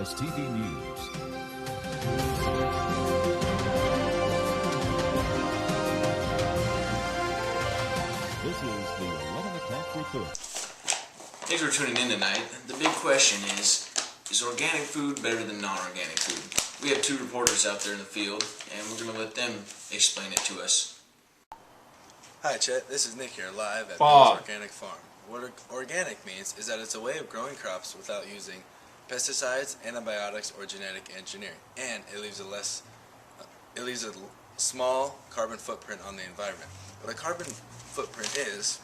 CBS TV News. This is the 11 o'clock report. Thanks for tuning in tonight. The big question is organic food better than non-organic food? We have two reporters out there in the field, and we're going to let them explain it to us. Hi Chet, this is Nick here, live at Bill's Organic Farm. What organic means is that it's a way of growing crops without using pesticides, antibiotics, or genetic engineering, and it leaves a small carbon footprint on the environment. What a carbon footprint is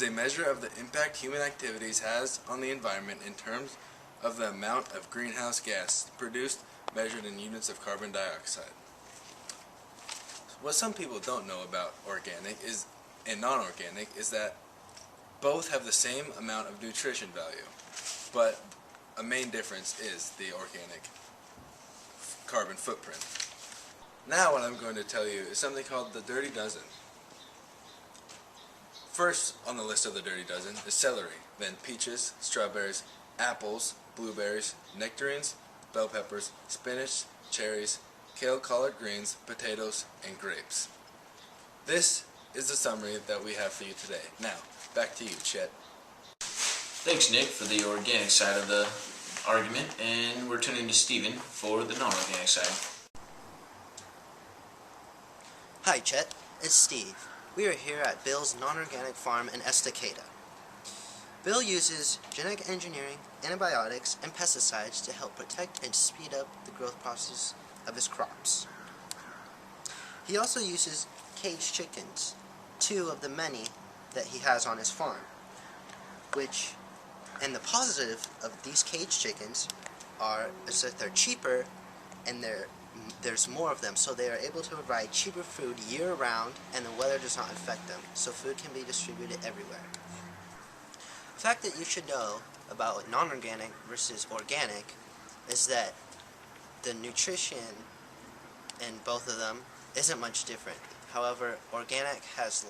a measure of the impact human activities has on the environment in terms of the amount of greenhouse gas produced, measured in units of carbon dioxide. What some people don't know about organic and non-organic is that both have the same amount of nutrition value, but a main difference is the organic carbon footprint. Now what I'm going to tell you is something called the Dirty Dozen. First on the list of the Dirty Dozen is celery, then peaches, strawberries, apples, blueberries, nectarines, bell peppers, spinach, cherries, kale, collard greens, potatoes, and grapes. This is the summary that we have for you today. Now, back to you, Chet. Thanks, Nick, for the organic side of the argument, and we're tuning to Steven for the non-organic side. Hi, Chet. It's Steve. We are here at Bill's non-organic farm in Estacada. Bill uses genetic engineering, antibiotics, and pesticides to help protect and speed up the growth process of his crops. He also uses caged chickens, 2 of the many that he has on his farm, and the positive of these caged chickens is that they're cheaper and there's more of them, so they are able to provide cheaper food year-round and the weather does not affect them, so food can be distributed everywhere. The fact that you should know about non-organic versus organic is that the nutrition in both of them isn't much different. However, organic has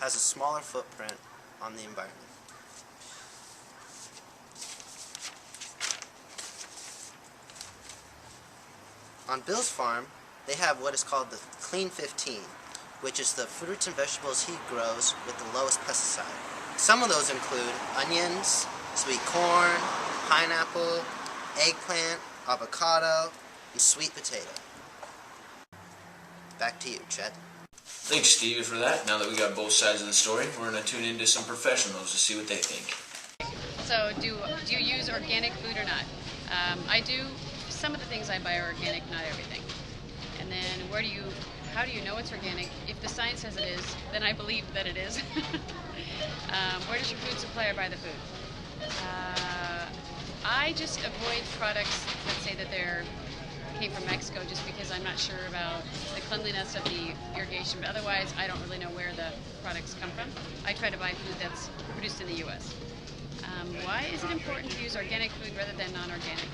a smaller footprint on the environment. On Bill's farm, they have what is called the Clean 15, which is the fruits and vegetables he grows with the lowest pesticide. Some of those include onions, sweet corn, pineapple, eggplant, avocado, and sweet potato. Back to you, Chet. Thanks, Stevie, for that. Now that we got both sides of the story, we're going to tune into some professionals to see what they think. So, do you use organic food or not? I do. Some of the things I buy are organic, not everything. And then how do you know it's organic? If the sign says it is, then I believe that it is. Where does your food supplier buy the food? I just avoid products that say that they came from Mexico just because I'm not sure about the cleanliness of the irrigation, but otherwise I don't really know where the products come from. I try to buy food that's produced in the U.S. Why is it important to use organic food rather than non-organic?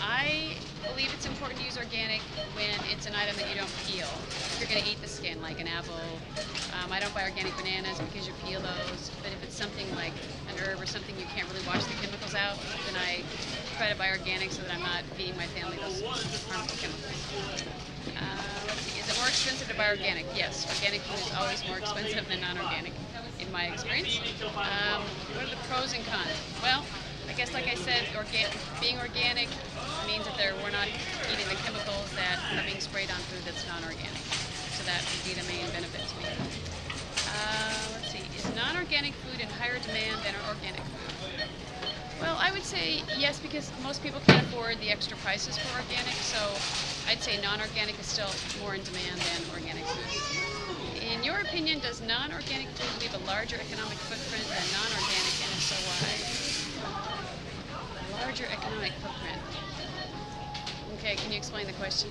I believe it's important to use organic when it's an item that you don't peel. If you're going to eat the skin, like an apple. I don't buy organic bananas because you peel those, but if it's something like an herb or something you can't really wash the chemicals out, then I try to buy organic so that I'm not feeding my family those harmful chemicals. Let's see, is it more expensive to buy organic? Yes, organic food is always more expensive than non-organic, in my experience. What are the pros and cons? Well, I guess like I said, being organic means that we're not eating the chemicals that are being sprayed on food that's non-organic. So that would be the main benefit to me. Let's see, is non-organic food in higher demand than organic food? Well, I would say yes, because most people can't afford the extra prices for organic, so I'd say non-organic is still more in demand than organic food. In your opinion, does non-organic food leave a larger economic footprint than non-organic, and if so, why? Larger economic footprint. Okay, can you explain the question?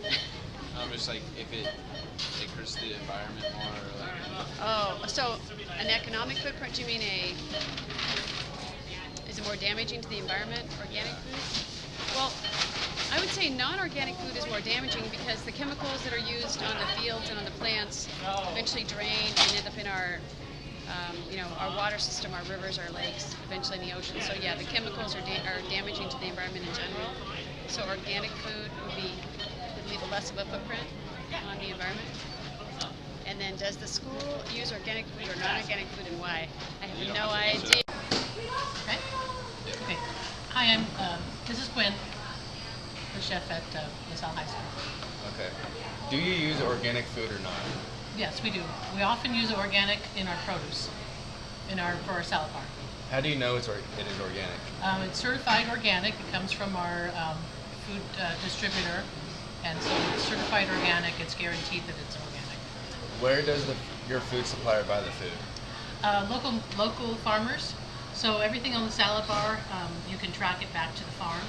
It's like if it hurts the environment more, or like... Oh, so an economic footprint, do you mean is it more damaging to the environment, organic food? Well, I would say non-organic food is more damaging because the chemicals that are used on the fields and on the plants eventually drain and end up in our our water system, our rivers, our lakes, eventually in the ocean. So yeah, the chemicals are damaging to the environment in general. So organic food would leave a less of a footprint on the environment. And then does the school use organic food or non-organic food, and why? I have no idea. Okay. Okay. Hi, this is Gwen, the chef at LaSalle High School. Okay. Do you use organic food or not? Yes, we do. We often use organic in our produce, for our salad bar. How do you know it is organic? It's certified organic. It comes from our food distributor, and so it's certified organic. It's guaranteed that it's organic. Where does your food supplier buy the food? Local farmers. So everything on the salad bar, you can track it back to the farm.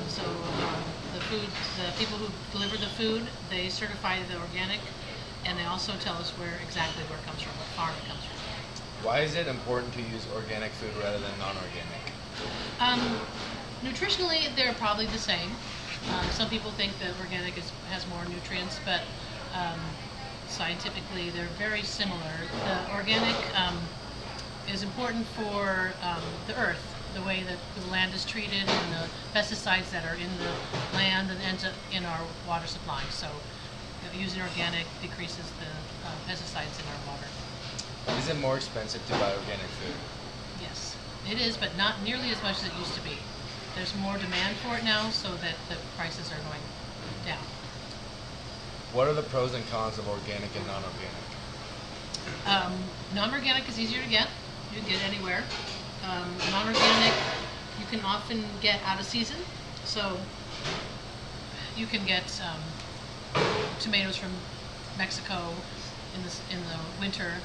So the people who deliver the food, they certify the organic, and they also tell us exactly where it comes from, what farm it comes from. Why is it important to use organic food rather than non-organic? Nutritionally, they're probably the same. Some people think that organic has more nutrients, but scientifically they're very similar. The organic is important for the earth, the way that the land is treated, and the pesticides that are in the land and ends up in our water supply. So using organic decreases the pesticides in our water. Is it more expensive to buy organic food? Yes, it is, but not nearly as much as it used to be. There's more demand for it now, so that the prices are going down. What are the pros and cons of organic and non-organic? Non-organic is easier to get. You can get anywhere. Non-organic, you can often get out of season. So you can get tomatoes from Mexico in the winter.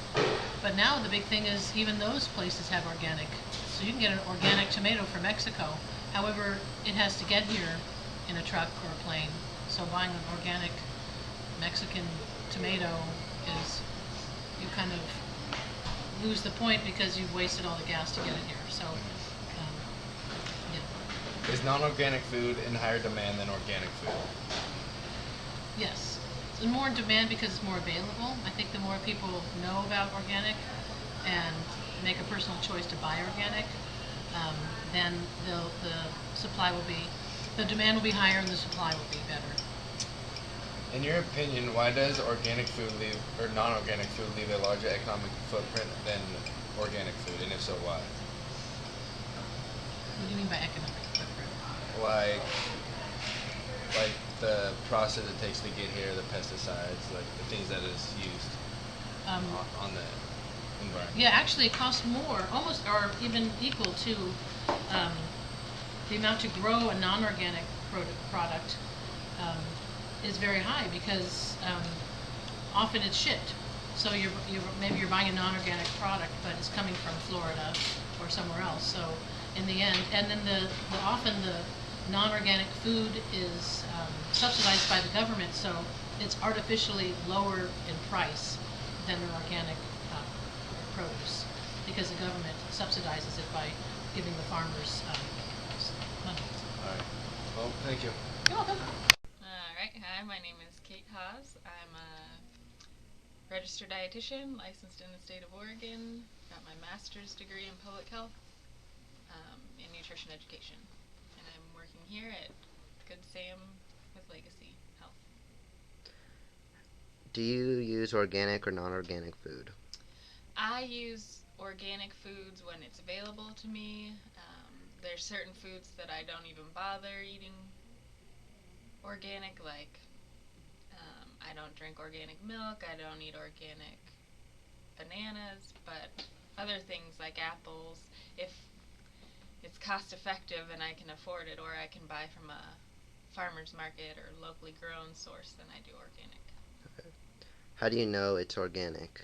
But now the big thing is even those places have organic. So you can get an organic tomato from Mexico. However, it has to get here in a truck or a plane. So buying an organic Mexican tomato is, you kind of lose the point because you've wasted all the gas to get it here. So, yeah. Is non-organic food in higher demand than organic food? Yes. It's more in demand because it's more available. I think the more people know about organic and make a personal choice to buy organic, then the demand will be higher and the supply will be better. In your opinion, why does organic food non-organic food leave a larger economic footprint than organic food, and if so, why? What do you mean by economic footprint? Like the process it takes to get here, the pesticides, like the things that is used on the environment. Yeah, actually it costs more, almost or even equal to the amount to grow a non-organic product is very high because often it's shipped. So maybe you're buying a non-organic product, but it's coming from Florida or somewhere else. So in the end, and then often the non-organic food is subsidized by the government, so it's artificially lower in price than the organic produce because the government subsidizes it by giving the farmers money. All right. Well, thank you. You're welcome. Alright, hi, my name is Kate Haas. I'm a registered dietitian, licensed in the state of Oregon, got my master's degree in public health in nutrition education. And I'm working here at Good Sam with Legacy Health. Do you use organic or non-organic food? I use organic foods when it's available to me. There's certain foods that I don't even bother eating organic, like I don't drink organic milk, I don't eat organic bananas, but other things like apples, if it's cost effective and I can afford it, or I can buy from a farmer's market or locally grown source, then I do organic. Okay. How do you know it's organic?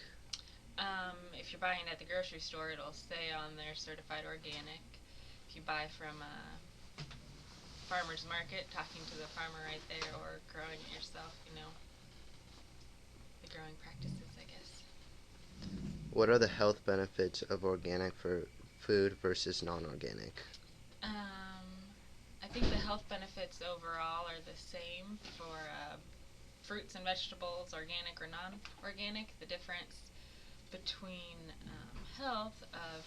If you're buying at the grocery store, it'll say on there certified organic. If you buy from a farmer's market, talking to the farmer right there, or growing it yourself, the growing practices, I guess. What are the health benefits of organic food versus non-organic? I think the health benefits overall are the same for fruits and vegetables, organic or non-organic. The difference between health of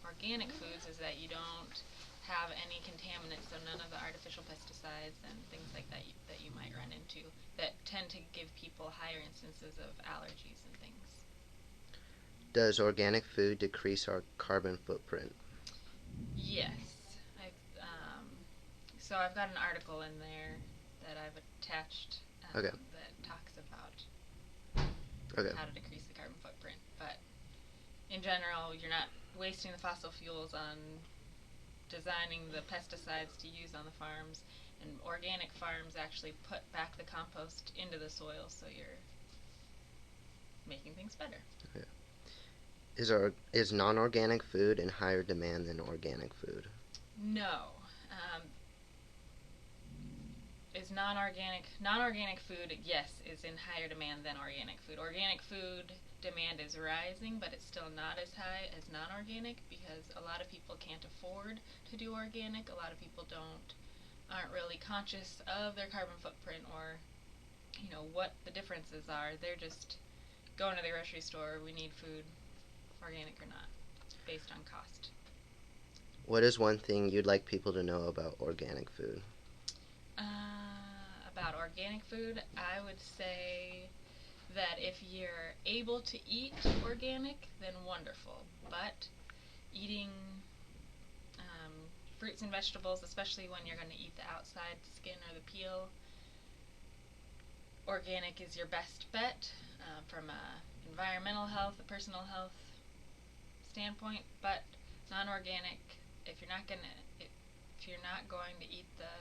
organic foods is that you don't have any contaminants, so none of the artificial pesticides and things like that that you might run into that tend to give people higher instances of allergies and things. Does organic food decrease our carbon footprint? Yes. So I've got an article in there that I've attached Okay. that talks about Okay. how to decrease the carbon footprint. But in general, you're not wasting the fossil fuels on designing the pesticides to use on the farms, and organic farms actually put back the compost into the soil, so you're making things better. Okay. Is non-organic food in higher demand than organic food? No. Is non-organic food, yes, is in higher demand than organic food. Organic food demand is rising, but it's still not as high as non-organic because a lot of people can't afford to do organic. A lot of people aren't really conscious of their carbon footprint or what the differences are. They're just going to the grocery store, we need food, organic or not, based on cost. What is one thing you'd like people to know about organic food? About organic food, I would say that if you're able to eat organic, then wonderful. But eating fruits and vegetables, especially when you're going to eat the outside skin or the peel, organic is your best bet from a environmental health, a personal health standpoint. But non-organic, if you're not going to eat the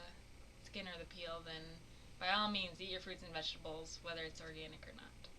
skin or the peel, then by all means eat your fruits and vegetables, whether it's organic or not.